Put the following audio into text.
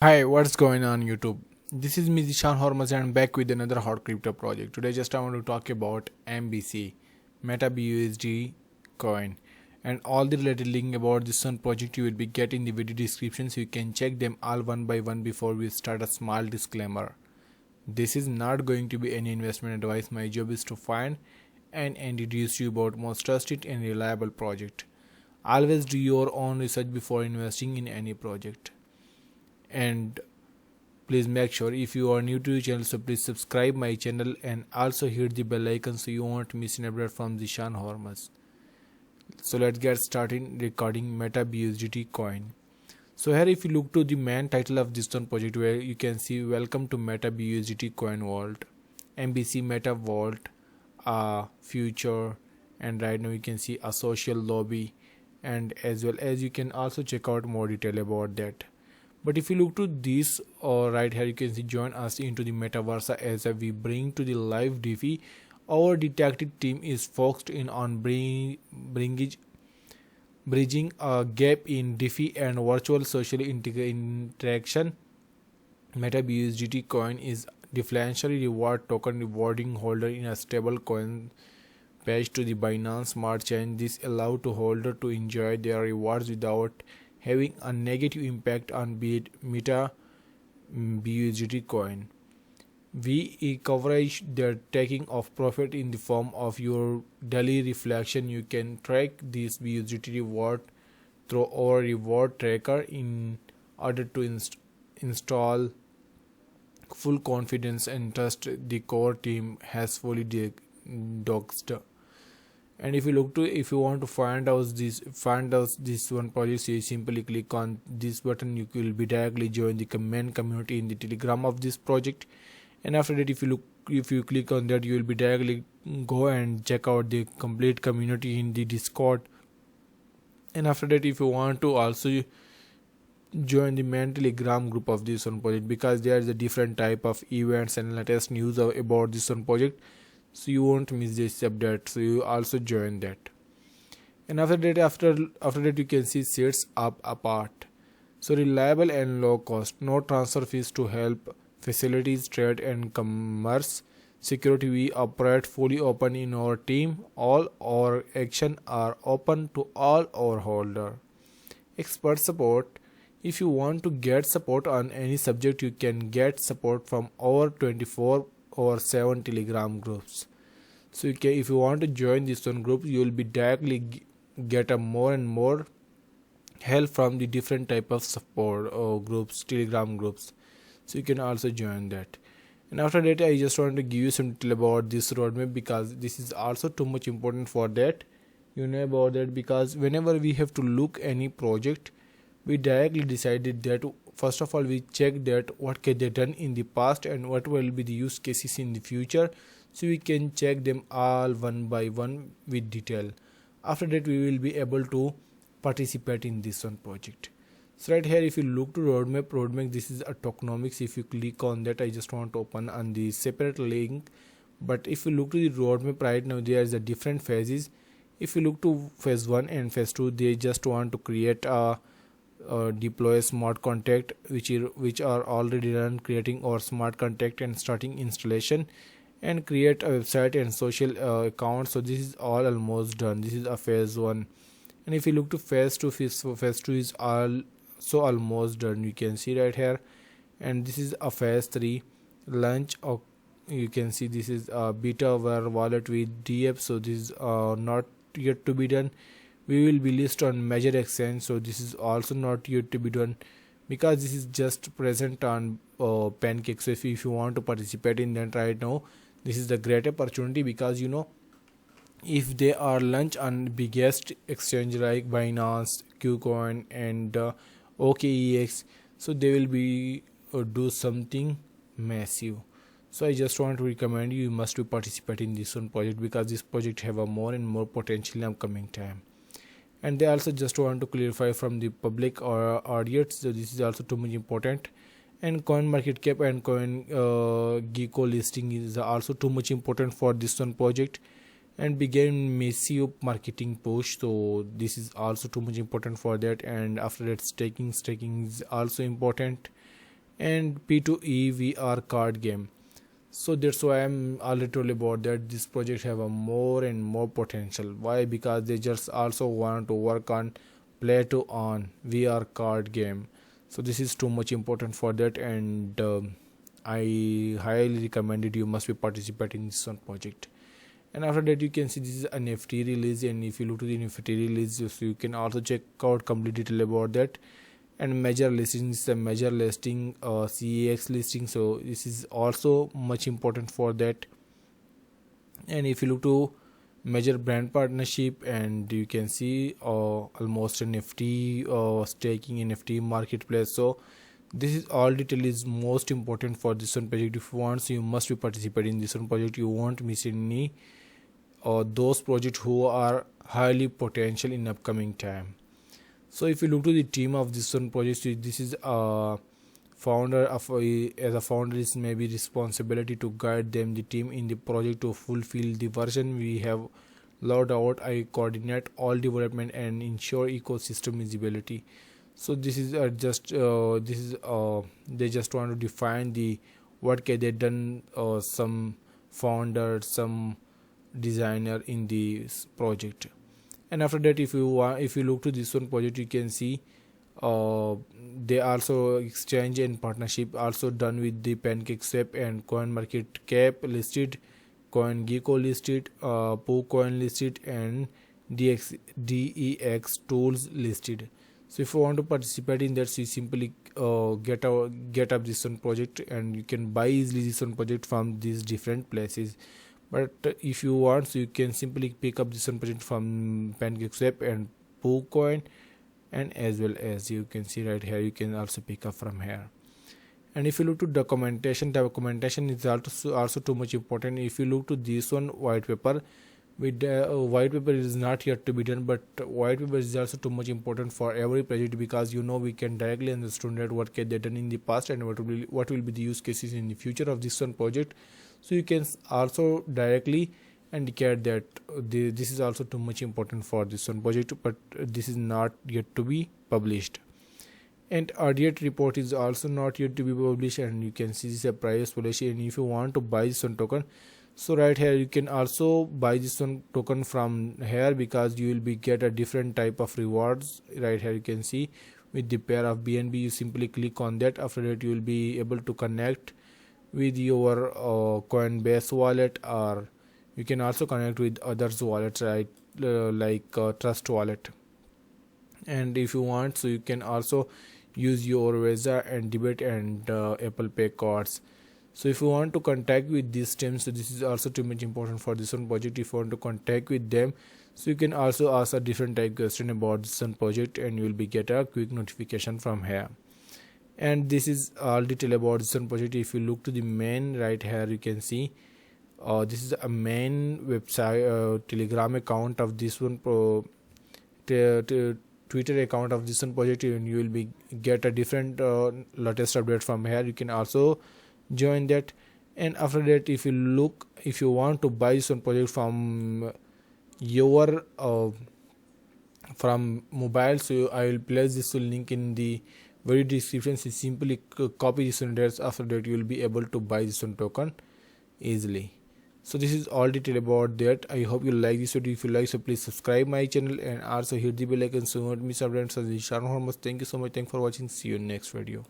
Hi, what's going on YouTube? This is me Zishan Hormuz and back with another hot crypto project. Today just I want to talk about MBC, MetaBUSD coin, and all the related link about this one project you will be getting in the video description, so you can check them all one by one. Before we start, a small disclaimer. This is not going to be any investment advice. My job is to find and introduce you about most trusted and reliable project. Always do your own research before investing in any project. And please make sure if you are new to the channel, so please subscribe my channel and also hit the bell icon so you won't miss an update from Zishan Hormuz. So let's get started recording MetaBUSD coin. So here if you look to the main title of this one project, where you can see welcome to MetaBUSD coin vault, MBC Meta Vault, a future, and right now you can see a social lobby, and as well as you can also check out more detail about that. But if you look to this right here, you can see join us into the metaverse as we bring to the live DeFi. Our detected team is focused in on bridging a gap in DeFi and virtual social interaction. MetaBUSD coin is differentially reward token rewarding holder in a stable coin page to the Binance Smart Chain. This allows to holder to enjoy their rewards without having a negative impact on Meta BUSD coin. We coverage the taking of profit in the form of your daily reflection. You can track this BUSD reward through our reward tracker in order to install full confidence and trust the core team has fully doxed. And if you look to if you want to find out this one project, so you simply click on this button. You will be directly join the main community in the Telegram of this project. And after that, if you click on that, you will be directly go and check out the complete community in the Discord. And after that, if you want to also join the main Telegram group of this one project, because there is a different type of events and latest news about this one project, so you won't miss this update, so you also join that. And after that you can see sets up apart, so reliable and low cost, no transfer fees to help facilities trade and commerce security. We operate fully open in our team. All our action are open to all our holder. Expert support. If you want to get support on any subject, you can get support from our 24/7 Telegram groups. So if you want to join this one group, you will be directly get a more and more help from the different type of support or groups, Telegram groups. So you can also join that. And after that, I just want to give you some detail about this roadmap, because this is also too much important for that. You know about that, because whenever we have to look any project, we directly decided that first of all we check that what can they done in the past and what will be the use cases in the future, so we can check them all one by one with detail. After that, we will be able to participate in this one project. So right here, if you look to roadmap, this is a tokenomics. If you click on that, I just want to open on the separate link. But if you look to the roadmap right now, there is a different phases. If you look to phase 1 and phase 2, they just want to create a deploy smart contract, which are already run, creating our smart contract and starting installation, and create a website and social account. So this is all almost done. This is a phase 1. And if you look to phase 2, phase 2 is also almost done, you can see right here. And this is a phase 3 launch of, you can see this is a beta where wallet with DF. So this is not yet to be done. We will be listed on major exchange, so this is also not yet to be done, because this is just present on Pancake. So if you want to participate in that right now, this is the great opportunity, because if they are launched on biggest exchange like Binance, Qcoin, and OKEX, so they will be do something massive. So I just want to recommend you must be participating in this one project, because this project have a more and more potential in upcoming time. And they also just want to clarify from the public or audience, so this is also too much important. And coin market cap and coin Gecko listing is also too much important for this one project, and begin massive marketing push. So this is also too much important for that. And after that, staking is also important. and P2E VR card game. So that's why I'm already told about that this project have a more and more potential. Why? Because they just also want to work on play to earn VR card game. So this is too much important for that, and I highly recommend it. You must be participating in this one project. And after that, you can see this is an NFT release, and if you look to the NFT release, so you can also check out complete detail about that. And major listings, a major listing, CEX listing, so this is also much important for that. And if you look to major brand partnership, and you can see almost NFT staking NFT marketplace. So this is all detail is most important for this one project. If you want, so you must be participating in this one project. You won't miss any those projects who are highly potential in upcoming time. So if you look to the team of this one project, this is a founder of as a founder is maybe responsibility to guide them the team in the project to fulfill the version we have laid out. I coordinate all development and ensure ecosystem visibility. So this is they just want to define the what can they done, some founder, some designer in this project. And after that, if you look to this one project, you can see they also exchange and partnership also done with the PancakeSwap and CoinMarketCap listed, CoinGecko listed, PooCoin listed, and DEX tools listed. So if you want to participate in that, so you simply get up this one project, and you can buy easily this one project from these different places. But if you want, so you can simply pick up this one project from PancakeSwap and PooCoin, and as well as you can see right here, you can also pick up from here. And if you look to documentation, the documentation is also too much important. If you look to this one white paper, with white paper is not yet to be done, but white paper is also too much important for every project, because we can directly understand that what can they done in the past and what will be the use cases in the future of this one project. So you can also directly indicate that this is also too much important for this one project, but this is not yet to be published. And audit report is also not yet to be published, and you can see this is a price policy. And if you want to buy this one token, so right here you can also buy this one token from here, because you will be get a different type of rewards. Right here you can see with the pair of BNB, you simply click on that. After that, you will be able to connect with your Coinbase wallet, or you can also connect with others wallets, right, like Trust Wallet. And if you want, so you can also use your Visa and debit and Apple Pay cards. So if you want to contact with these teams, so this is also too much important for this one project. If you want to contact with them, so you can also ask a different type question about this one project, and you will be get a quick notification from here. And this is all detail about this one project. If you look to the main right here, you can see this is a main website, Telegram account of this one Twitter account of this one project, and you will be get a different latest update from here. You can also join that. And after that, if you want to buy this one project from your from mobile, so I will place this link in the very description. So simply copy this one address. After that, you will be able to buy this one token easily. So this is all detail about that. I hope you like this video. If you like, so please subscribe my channel and also hit the bell icon so you won't miss updates. So this is Sharon Hormuz. Thank you so much. Thanks for watching. See you in next video.